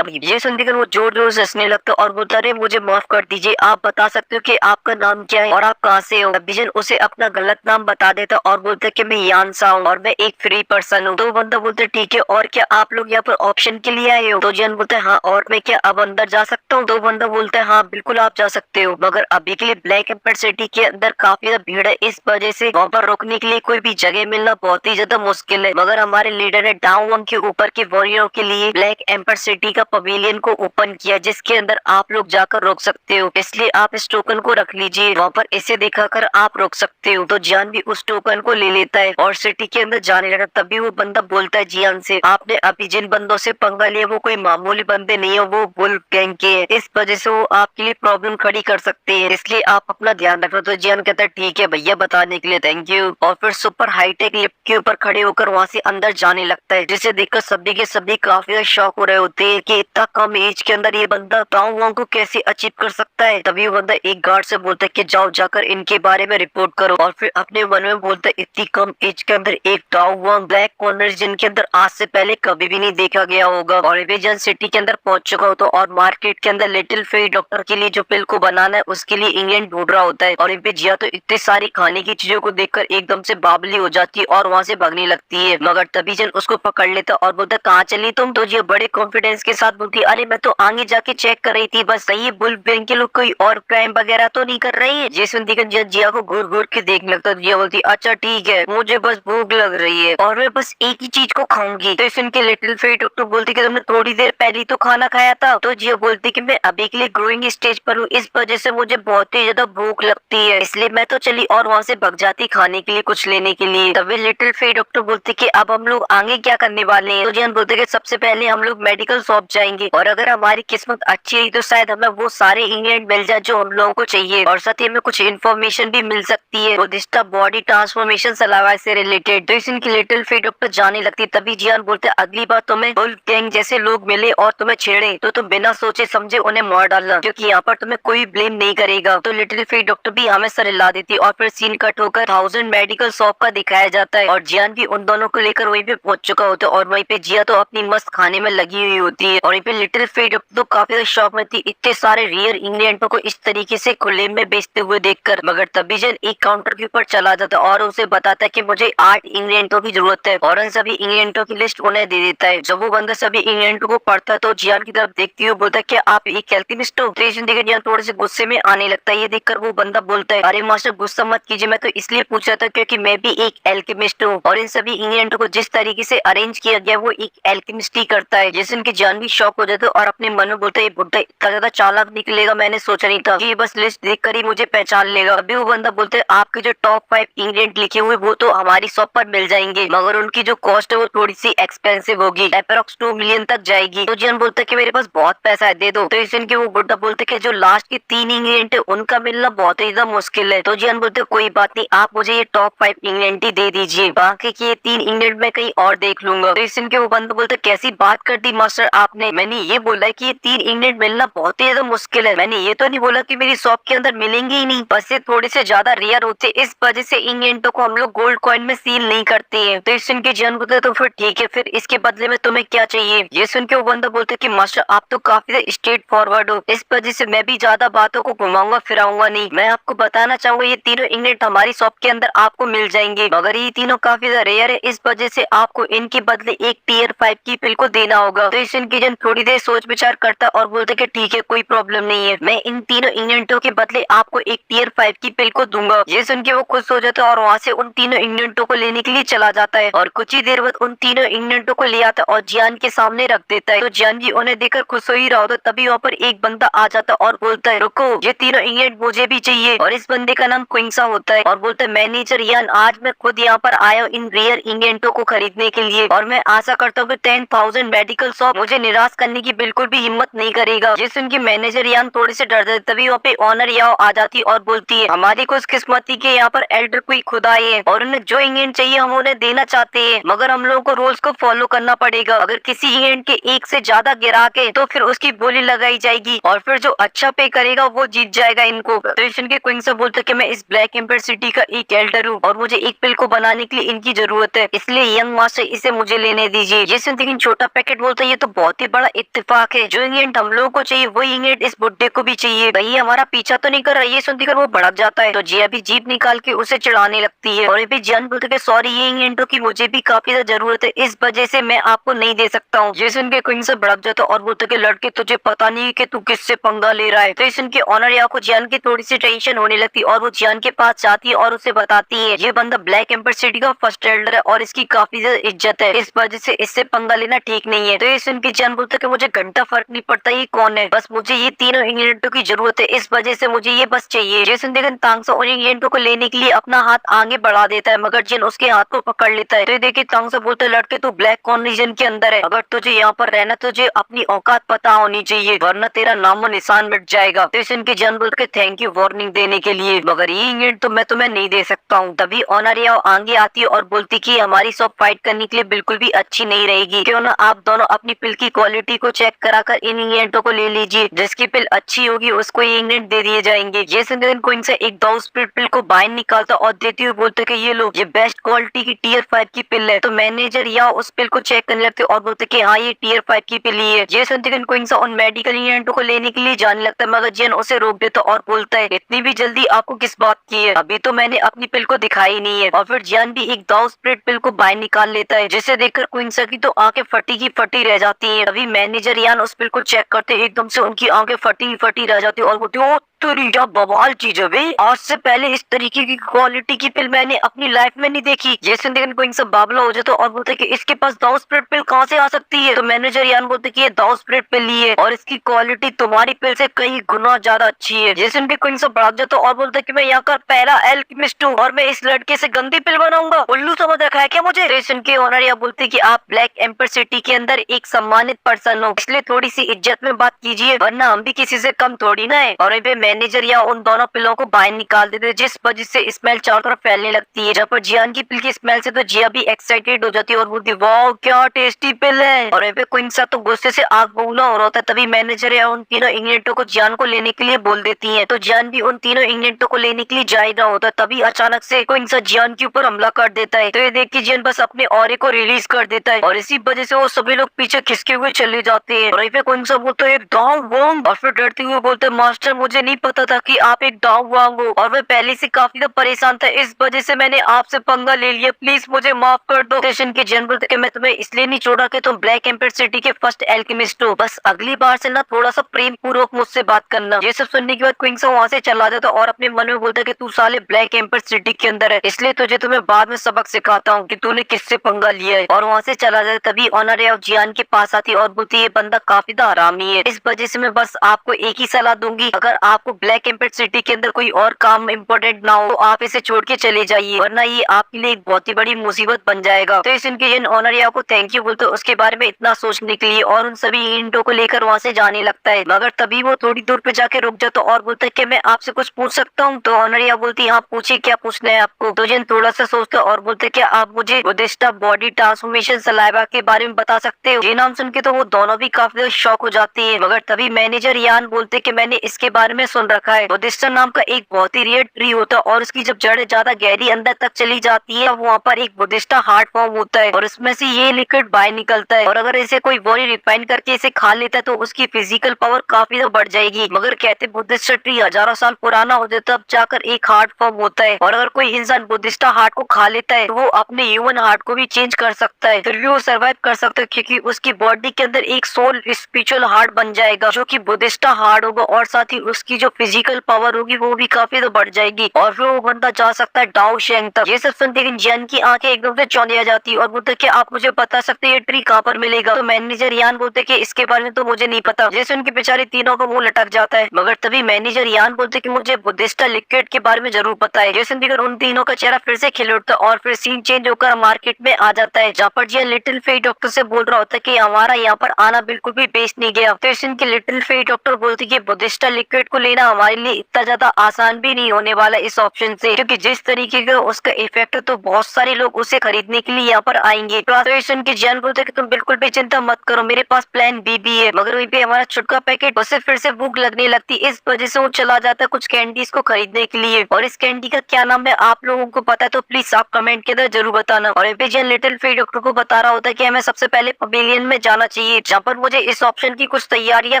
ये सुनकर वो जोर जोर से हंसने लगता और बोलता अरे मुझे माफ कर दीजिए, आप बता सकते हो कि आपका नाम क्या है और आप कहाँ से हो। विजन उसे अपना गलत नाम बता देता और बोलता कि मैं यान सा हूँ और मैं एक फ्री पर्सन हूँ। तो बंदा बोलता ठीक है और क्या आप लोग यहाँ पर ऑप्शन के लिए आए हो? तो जियान बोलता है हाँ, और मैं क्या अब अंदर जा सकता हूँ? तो बंदा बोलता है हाँ बिल्कुल आप जा सकते हो, मगर अभी के लिए ब्लैक एम्पर सिटी के अंदर काफी ज्यादा भीड़ है, इस वजह से वहाँ पर रोकने के लिए कोई भी जगह मिलना बहुत ही ज्यादा मुश्किल है। मगर हमारे लीडर ने डाउन वन के ऊपर के वॉरियरों के लिए ब्लैक एम्पर सिटी का पवेलियन को ओपन किया जिसके अंदर आप लोग जाकर रोक सकते हो, इसलिए आप इस टोकन को रख लीजिए, वहाँ पर इसे दिखाकर आप रोक सकते हो। तो जियान भी उस टोकन को ले लेता है और सिटी के अंदर जाने लगा। तभी वो बंदा बोलता है जियान से आपने अभी जिन बंदों से पंगा लिया वो कोई मामूली बंदे नहीं है, वो वुल्फ गैंग के हैं, इस वजह से वो आपके लिए प्रॉब्लम खड़ी कर सकते हैं, इसलिए आप अपना ध्यान रखना। तो जियान कहता है ठीक है भैया बताने के लिए थैंक यू। और फिर सुपर हाईटेक लिफ्ट के ऊपर खड़े होकर वहाँ से अंदर जाने लगता है, जिसे देखकर सभी के सभी काफी ज्यादा शॉक हो रहे होते हैं कि इतना कम एज के अंदर ये बंदा टाउ वांग को कैसे अचीव कर सकता है। तभी वो बंदा एक गार्ड से बोलता है कि जाओ जाकर इनके बारे में रिपोर्ट करो। और फिर अपने मन में बोलता है इतनी कम एज के अंदर एक टाउ वांग ब्लैक कॉर्नर जिनके अंदर आज से पहले कभी भी नहीं देखा गया होगा। और वे जन सिटी के अंदर पहुंच चुका हो तो और मार्केट के अंदर लिटिल फेरी डॉक्टर के लिए जो पिल को बनाना है उसके लिए इंग्रेडिएंट ढूंढ रहा होता है। और इन पे जिया तो इतने सारी खाने की चीजों को देखकर एकदम से बावली हो जाती है और वहाँ से भागने लगती है। मगर तभी जन उसको पकड़ लेता और बोलता कहाँ चली तुम। तो जिया बड़े कॉन्फिडेंस के साथ बोलती अरे मैं तो आगे जाके चेक कर रही थी, बस सही बुल बैंक के लोग कोई और क्राइम वगैरह तो नहीं कर रही है। जैसे जिया को घूर घूर के देखने लगता है। जिया बोलती अच्छा ठीक है, मुझे बस भूख लग रही है और मैं बस एक ही चीज को खाऊंगी। तो सुन के लिटिल फेरी डॉक्टर बोलती कि तुमने थोड़ी देर पहले तो खाना खाया था। तो जिया बोलती कि मैं अभी के लिए ग्रोइंग स्टेज पर हूँ, इस वजह से मुझे बहुत ही ज्यादा भूख लगती है, इसलिए मैं तो चली और वहाँ से भग जाती खाने के लिए कुछ लेने के लिए। तभी लिटिल फेरी डॉक्टर बोलती कि अब हम लोग आगे क्या करने वाले हैं। तो जियान बोलते कि सबसे पहले हम लोग मेडिकल शॉप जाएंगे और अगर हमारी किस्मत अच्छी रही तो शायद हमें वो सारे इंग्रेडिएंट मिल जाए जो हम लोगों को चाहिए और साथ ही हमें कुछ इन्फॉर्मेशन भी मिल सकती है बुद्धिस्टा बॉडी ट्रांसफॉर्मेशन सलावा से रिलेटेड। तो इनकी लिटिल फेरी डॉक्टर जाने लगती। तभी जियान बोलते अगली बार तुम्हें वुल्फ गैंग जैसे लोग मिले और तुम्हें छेड़े तो तुम बिना सोचे समझे उन्हें मार डालना, क्योंकि यहाँ पर तुम्हें कोई ब्लेम नहीं करेगा। तो लिटिल फेरी डॉक्टर भी हमें सर हिला देती और फिर सीन कट होकर 1000 मेडिकल शॉप का दिखाया जाता है और जियान भी उन दोनों को लेकर वहीं पे पहुंच चुका होता है और वहीं पे जिया तो अपनी मस्त खाने में लगी हुई होती है। और वहीं पे लिटिल फेरी डॉक्टर तो काफी शौक में थी इतने सारे रेयर इंग्रेडिएंटों को इस तरीके से खुले में बेचते हुए देखकर। मगर तभी जन एक काउंटर के ऊपर चला जाता और उसे बताता है कि मुझे 8 इंग्रेडिएंटों की जरूरत है और उन सभी इंग्रेडिएंटों की लिस्ट उन्हें दे देता है। जब वो बंदा सभी इंग्रेडिएंटों को पढ़ता है तो जियान की तरफ देखती हुए बोलता है कि आप एक एल्केमिस्ट हो। तो देखकर जियान थोड़े से गुस्से में आने लगता है। ये देखकर वो बंदा बोलता है अरे मास्टर गुस्सा मत कीजिए, मैं तो इसलिए पूछ रहा था क्योंकि मैं भी एक एल्केमिस्ट हूँ और इन सभी इंग्रेडिएंटों को जिस तरीके से अरेंज किया गया वो एक एल्केमिस्ट ही करता है। जिससे उनकी जान भी शॉक हो जाते और अपने मन में बोलता है ये बुड्ढा इतना ज्यादा चालाक निकलेगा, मैंने सोचा नहीं था कि बस लिस्ट देखकर ही मुझे पहचान लेगा। अभी वो बंदा बोलते है आपके जो टॉप 5 इंग्रेडिएंट लिखे हुए वो तो हमारी शॉप पर मिल जाएंगे, मगर उनकी जो कॉस्ट है वो थोड़ी सी एक्सपेंसिव होगी, अप्रोक्स 2 मिलियन तक जाएगी। तो जियान बोलता है कि मेरे पास बहुत पैसा है, दे दो। तो इस इनके वो बुड्ढा बोलते कि जो लास्ट के 3 इंग्रेडिएंट है उनका मिलना बहुत ही ज्यादा मुश्किल है। तो जियान बोलते कोई बात नहीं, आप मुझे ये टॉप 5 इंग्रेडिएंट ही दे दीजिए, बाकी के 3 इंग्रेडिएंट मैं कहीं और देख लूंगा। तो इस इनके वो बंदा बोलते कैसी बात कर दी मास्टर आपने, मैंने ये बोला है कि ये 3 इंग्रेडिएंट मिलना बहुत ही ज्यादा मुश्किल है, मैंने ये तो नहीं बोला कि मेरी शॉप के अंदर मिलेंगे ही नहीं, बस ये थोड़े से ज्यादा रेयर होते इस वजह से इंग्रेडिएंटों को हम लोग गोल्ड कॉइन में सील नहीं करते हैं। तो इस इनके जियान बोलते तो फिर ठीक है, फिर इसके बदले में तुम्हें क्या चाहिए। ये सुन के वो बंदा बोलते कि मास्टर आप तो काफी स्ट्रेट फॉरवर्ड हो, इस वजह से मैं भी ज्यादा बातों को घुमाऊंगा फिराऊंगा नहीं, मैं आपको बताना चाहूंगा ये तीनों इंग्रेडिएंट हमारी शॉप के अंदर आपको मिल जाएंगे, मगर ये तीनों काफी रेयर है, इस वजह से आपको इनके बदले एक टियर 5 की पिल को देना होगा। तो इस इनकी जन थोड़ी देर सोच विचार करता और बोलते कि ठीक है कोई प्रॉब्लम नहीं है, मैं इन तीनों इंग्रेडिएंटों के बदले आपको एक टियर 5 की पिल को दूंगा। ये सुन के वो खुश हो जाता है और वहाँ से उन तीनों इंग्रेडिएंटों को लेने के लिए चला जाता है और कुछ ही देर बाद उन तीनों इंग्रेडिएंटों को ले आता है और जियान के सामने रख देता है। तो जियान भी उन्हें देखकर खुश हो ही रहा होता, तभी वहाँ पर एक बंदा आ जाता और बोलता है रुको, ये तीनों इंग्रेडिएंट मुझे भी चाहिए। और इस बंदे का नाम क्विंसा होता है और बोलता है मैनेजर यान आज मैं खुद यहाँ पर आया हूँ इन रेयर इंग्रेडिएंटों को खरीदने के लिए और मैं आशा करता हूँ कि 10,000 मेडिकल शॉप मुझे निराश करने की बिल्कुल भी हिम्मत नहीं करेगा। जिस उनकी मैनेजर यान थोड़े से डर जाते, तभी वहाँ पे ऑनर याओ आ जाती और बोलती है हमारी खुशकिस्मती के यहाँ पर एल्डर कोई खुदा है और उन्हें जो इंग्रेडिएंट चाहिए हम उन्हें देना चाहते हैं, मगर हम लोगों को रूल्स को फॉलो करना पड़ेगा, अगर किसी इंग्रेडिएंट के एक से ज्यादा गिरा के तो फिर उसकी बोली लगाई जाएगी और फिर जो अच्छा पे करेगा वो जीत जाएगा इनको। तो इनके क्वीन से बोलते कि मैं इस ब्लैक एम्पायर सिटी का एक एल्डर हूँ और मुझे एक पिल को बनाने के लिए इनकी जरूरत है, इसलिए यंग मास्टर इसे मुझे लेने दीजिए। ये सुनते ही छोटा पैकेट बोलता है ये तो बहुत ही बड़ा इत्तेफाक है, जो इंग्रेडिएंट हम लोगों को चाहिए वही इंग्रेडिएंट इस बुड्ढे को भी चाहिए, भाई हमारा पीछा तो नहीं कर रहा। ये सुनकर वो भड़क जाता है तो जिया भी जीप निकाल के उसे चिढ़ाने लगती है और भी जान बोलते कि सॉरी ये इंग्रेडिएंटों की मुझे भी काफी ज्यादा जरूरत है, इस वजह से मैं आपको नहीं दे सकता हूँ। ये सुन के क्वीन से भड़क जाता और बोलते कि लड़के तुझे पता नहीं कि तू किससे पंगा ले रहा है। तो इस उनके ऑनर या को जियान की थोड़ी सी टेंशन होने लगती और वो जियान के पास जाती है और उसे बताती है ये बंदा ब्लैक एम्पायर सिटी का फर्स्ट एल्डर है और इसकी काफी ज्यादा इज्जत है, इस वजह से इससे पंगा लेना ठीक नहीं है। तो ये सुन के जियान बोलता है कि मुझे घंटा फर्क नहीं पड़ता ये कौन है, बस मुझे ये तीनों इंग्रेडिएंटों की जरूरत है, इस वजह से मुझे ये बस चाहिए। ये सुन देखकर तांगसा उन इंग्रेडिएंटों को लेने के लिए अपना हाथ आगे बढ़ा देता है, मगर जिन उसके हाथ को पकड़ लेता है। तो ये देखिए तांगसा बोलता है लड़के तू ब्लैक कॉर्न रीजन के अंदर है, अगर तुझे यहाँ पर रहना तुझे अपनी औकात पता होनी चाहिए वरना तेरा नामो निशान मिट जाएगा। तो इस इनके जान बोल के थैंक यू वार्निंग देने के लिए, मगर ये इंग्रेडिएंट तो मैं तुम्हें नहीं दे सकता हूँ। तभी ऑनर याओ आगे आती है और बोलती कि हमारी शॉप फाइट करने के लिए बिल्कुल भी अच्छी नहीं रहेगी, क्यों ना आप दोनों अपनी पिल की क्वालिटी को चेक कराकर इन इंग्रेडिएंटों को ले लीजिए, जिसकी पिल अच्छी होगी उसको ये इंग्रेडिएंट दे दिए जाएंगे। ये सुनकर क्वीन से एक दाऊ स्प्रिट पिल को बाहर निकालता और देती हुए बोलते कि ये लो, ये बेस्ट क्वालिटी की टीयर 5 की पिल है। तो मैनेजर या उस पिल को चेक करने लगते और बोलते कि हाँ ये टीयर 5 की पिल ही है। ये सुनते क्वीन से उन मेडिकल इंग्रेडिएंटों को लेने के लिए जाने लगता है, मगर जियन उसे रोक देता और बोलता है इतनी भी जल्दी आपको किस बात की है, अभी तो मैंने अपनी पिल को दिखाई नहीं है। और फिर जियन भी एक दाऊ स्प्रिट पिल को बाहर निकाल लेता है, जिसे देखकर क्वीन की तो आंखें फटी की फटी रह जाती है। तभी मैनेजर यान उस पिल को चेक करते एकदम से उनकी आंखें फटी फटी रह जाती है और बोलती है तेरी क्या बवाल चीज है भाई, आज से पहले इस तरीके की क्वालिटी की पिल मैंने अपनी लाइफ में नहीं देखी। जैसे देखने को सब बाबला हो जाता और बोलते कि इसके पास दाऊ स्प्रिट पिल कहाँ से आ सकती है। तो मैनेजर यान बोलते कि ये दाऊ स्प्रिट पिल ही है और इसकी क्वालिटी तुम्हारी पिल से कई गुना ज्यादा अच्छी है। जैसे उनके क्वीन सब भड़क जाता और बोलते कि मैं यहाँ का पहला एल्केमिस्ट हूँ और मैं इस लड़के से गंदी पिल बनाऊंगा, उल्लू समझ रखा है क्या मुझे। जैसे के ओनर या बोलते कि आप ब्लैक एम्पर सिटी के अंदर एक सम्मानित पर्सन हो, इसलिए थोड़ी सी इज्जत में बात कीजिए, वरना हम भी किसी से कम थोड़ी ना है। और मैनेजर या उन दोनों पिलों को बाहर निकाल देते, जिस वजह से स्मेल चारों तरफ फैलने लगती है। जहाँ पर जियान की पिल की स्मेल से तो जिया भी एक्साइटेड हो जाती है और बोलती वाह क्या टेस्टी पिल है। और क्वीन सा तो गुस्से से आग बबूला हो रहा था। तभी मैनेजर या उन तीनों इंग्रेडिएंटों को जियान को लेने के लिए बोल देती है। तो जियान भी उन तीनों इंग्रेडिएंटों को लेने के लिए जा ही रहा होता, तभी अचानक से क्वीन सा जियान के ऊपर हमला कर देता है। तो ये देख के जियान बस अपने ऑरे को रिलीज कर देता है और इसी वजह से वो सभी लोग पीछे खिसके हुए चले जाते हैं। और क्वीन सा बोलता है दाऊ वांग, और फिर डरते हुए बोलते मास्टर मुझे नहीं पता था कि आप एक दाऊ वांग हो और मैं पहले से काफी परेशान था, इस वजह से मैंने आपसे पंगा ले लिया, प्लीज मुझे माफ कर दो। स्टेशन के जनरल बोलते मैं तुम्हें इसलिए नहीं छोड़ा कि तुम ब्लैक एम्पर सिटी के फर्स्ट एल्केमिस्ट हो, बस अगली बार से ना थोड़ा सा प्रेम पूर्वक मुझसे बात करना। ये सब सुनने के बाद क्वीन सा वहाँ से चला जाता और अपने मन में बोलता कि तू साले ब्लैक एम्पर सिटी के अंदर है, इसलिए तुझे तुम्हें बाद में सबक सिखाता हूँ कि तूने किससे पंगा लिया है। और वहाँ से चला जाता। तभी ऑनर या जियान के पास आती और बोलती ये बंदा काफी हरामी है, इस वजह से मैं बस आपको एक ही सलाह दूंगी, अगर आपको ब्लैक एम्पर सिटी के अंदर कोई और काम इम्पोर्टेंट ना हो तो आप इसे छोड़ के चले जाइए, वरना ये आपके लिए एक बहुत ही बड़ी मुसीबत बन जाएगा। तो इनके जिन ऑनर या को थैंक यू बोलते उसके बारे में इतना सोचने के लिए और उन सभी इंटो को लेकर वहाँ से जाने लगता है, मगर तभी वो थोड़ी दूर पे जाके रुक जाता और बोलता है कि मैं आपसे कुछ पूछ सकता हूँ। तो ऑनर या बोलती हाँ पूछिए क्या पूछना है आपको। तो जिन थोड़ा सा सोचता और बोलते क्या आप मुझे बुद्धिस्टा बॉडी ट्रांसफॉर्मेशन सलाइवा के बारे में बता सकते हो। ये नाम सुन के तो वो दोनों भी काफी शौक हो जाती है, मगर तभी मैनेजर यान बोलते कि मैंने इसके बारे में सुन रखा है, बुद्धिस्टा नाम का एक बहुत ही रेयर ट्री होता है और उसकी जब जड़ ज्यादा गहरी अंदर तक चली जाती है वहाँ पर एक बुद्धिस्टा हार्ट फॉर्म होता है और उसमें से ये लिक्विड बाहर निकलता है और अगर इसे कोई बॉडी रिफाइन करके इसे खा लेता है तो उसकी फिजिकल पावर काफी बढ़ जाएगी। मगर कहते बुद्धिस्टा ट्री हजारों साल पुराना हो जाता तब जाकर एक हार्ट फॉर्म होता है और अगर कोई इंसान बुद्धिस्टा हार्ट को खा लेता है तो वो अपने ह्यूमन हार्ट को भी चेंज कर सकता है, फिर भी वो सर्वाइव कर सकता है क्योंकि उसकी बॉडी के अंदर एक सोल स्पिरिचुअल हार्ट बन जाएगा जो कि बुद्धिस्टा हार्ट होगा और साथ ही उसकी जो फिजिकल पावर होगी वो भी काफी बढ़ जाएगी और फिर वो बंदा जा सकता है डाउ शेंग तक। ये सब सुनते ही जियान की आंखें एकदम से चौंधी आ जाती है और बोलते कि आप मुझे बता सकते हैं ये ट्री कहाँ पर मिलेगा। तो मैनेजर यान बोलते कि इसके बारे में तो मुझे नहीं पता। जैसे उनके बेचारे तीनों का मुंह लटक जाता है, मगर तभी मैनेजर यान बोलते कि मुझे बुद्धिस्टा लिक्विड के बारे में जरूर पता है। जैसे देखकर उन तीनों का चेहरा फिर से खिल उठता और फिर सीन चेंज होकर मार्केट में आ जाता है जहाँ पर जियान लिटिल फेई डॉक्टर से बोल रहा होता है कि हमारा यहाँ पर आना बिल्कुल भी बेस्ट नहीं गया। तो इनके लिटिल फेई डॉक्टर बोलते कि बुद्धिस्टा लिक्विड को लेना हमारे लिए इतना ज्यादा आसान भी नहीं होने वाला इस ऑप्शन से, क्योंकि जिस तरीके का उसका इफेक्ट है तो बहुत सारे लोग उसे खरीदने के लिए यहाँ पर आएंगे। तो सुन के जियान बोलते कि तुम बिल्कुल भी चिंता मत करो, मेरे पास प्लान बी भी है। मगर वहीं पे हमारा छुटका पैकेट उसे फिर से भूख लगने लगती, इस वजह से वो चला जाता है कुछ कैंडीज को खरीदने के लिए और इस कैंडी का क्या नाम है आप लोगों को पता है तो प्लीज आप कमेंट के अंदर जरूर बताना। और जियान लिटिल फेई डॉक्टर को बता रहा होता है कि हमें सबसे पहले पवेलियन में जाना चाहिए जहाँ पर मुझे इस ऑप्शन की कुछ तैयारियां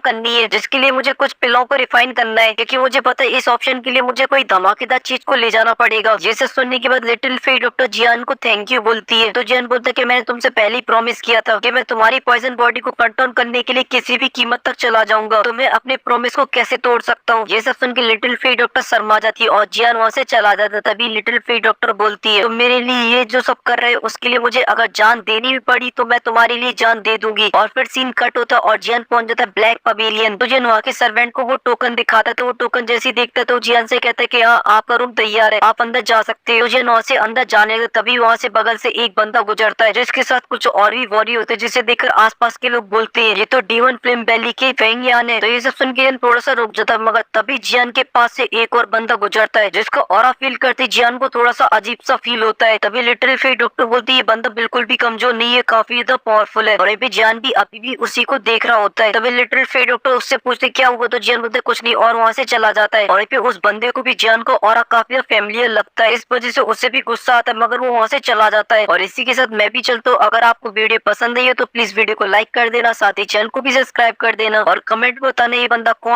करनी है, जिसके लिए मुझे कुछ पिलों को रिफाइन करना है क्योंकि मुझे पता है इस ऑप्शन के लिए मुझे कोई धमाकेदार चीज को ले जाना पड़ेगा। ये सब सुनने के बाद लिटिल फेई डॉक्टर जियान को थैंक यू बोलती है। तो जियान बोलता है कि मैंने तुमसे पहले ही प्रॉमिस किया था कि मैं तुम्हारी पॉइजन बॉडी को कंट्रोल करने के लिए किसी भी कीमत तक चला जाऊंगा, तो मैं अपने प्रॉमिस को कैसे तोड़ सकता हूँ। ये सब सुन के लिटिल फेई डॉक्टर शर्मा जाती है और जियान वहाँ से चला जाता। तभी लिटिल फेई डॉक्टर बोलती है तुम मेरे लिए ये जो सब कर रहे हो उसके लिए मुझे अगर जान देनी भी पड़ी तो मैं तुम्हारे लिए जान दे दूंगी। और फिर सीन कट होता और जियान पहुंच जाता ब्लैक पवेलियन। तो जियान वहाँ के सर्वेंट को वो टोकन दिखाता आता है तो वो टोकन जैसे ही देखता है तो जियान से कहता है कि हाँ आपका रूम तैयार है, आप अंदर जा सकते हो। जियान वहाँ से अंदर जाने लगा तभी वहाँ से बगल से एक बंदा गुजरता है जिसके साथ कुछ और भी वॉरी होते हैं, जिसे देखकर आसपास के लोग बोलते हैं ये तो डीवन फ्लेम वैली के फेंग यान है। तो ये सब सुन के जियान थोड़ा सा रुक जाता है, मगर तभी जियान के पास से एक और बंदा गुजरता है जिसको ऑरा फील करते जियान को थोड़ा सा अजीब सा फील होता है। तभी लिटिल फेट डॉक्टर बोलती है ये बंदा बिल्कुल भी कमजोर नहीं है, काफी ज्यादा पावरफुल है। और ये भी जियान भी अभी भी उसी को देख रहा होता है। तभी लिटिल फेट डॉक्टर उससे पूछते क्या हुआ, तो जियान बोलते कुछ नहीं और वहाँ से चला जाता है। और फिर उस बंदे को भी जियान को ऑरा काफी फेमिलियर लगता है, इस वजह से उससे भी गुस्सा आता है, मगर वो वहाँ से चला जाता है। और इसी के साथ मैं भी चलता हूँ। अगर आपको वीडियो पसंद आई है तो प्लीज वीडियो को लाइक कर देना, साथ ही चैनल को भी सब्सक्राइब कर देना और कमेंट में बताना ये बंदा कौन